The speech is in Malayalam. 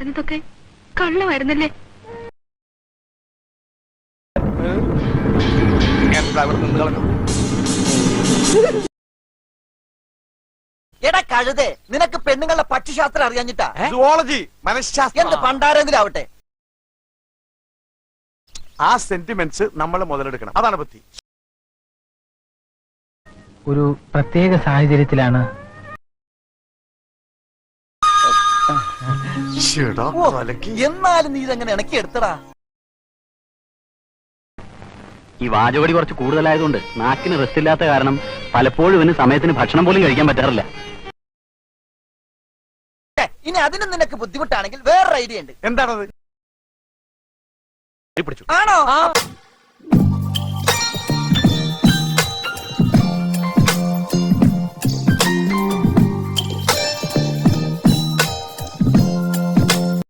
പറഞ്ഞതൊക്കെ കള്ളമായിരുന്നല്ലേ? എടാ കഴുതേ, നിനക്ക് പെണ്ണുങ്ങളുടെ പക്ഷിശാസ്ത്രം അറിയാഞ്ഞിട്ടാ? സുവോളജി, മനഃശാസ്ത്രം. എന്ത് പണ്ടാരെങ്കിലും ആവട്ടെ, ആ സെന്റിമെന്റ്സ് നമ്മൾ മുതലെടുക്കണം. അതാണ് ബുദ്ധി. ഒരു പ്രത്യേക സാഹചര്യത്തിലാണ് എന്നാലും നീ ഇതെങ്ങനെ ഇണക്കി എടുത്തടാ? ഈ വാചകടി കുറച്ച് കൂടുതലായതുകൊണ്ട് നാക്കിന് റെസ്റ്റ് ഇല്ലാത്ത കാരണം പലപ്പോഴും ഇവന് സമയത്തിന് ഭക്ഷണം പോലും കഴിക്കാൻ പറ്റാറില്ല. ഇനി അതിനും നിനക്ക് ബുദ്ധിമുട്ടാണെങ്കിൽ വേറൊരു ഐഡിയ ഉണ്ട്. എന്താണത്? ആണോ?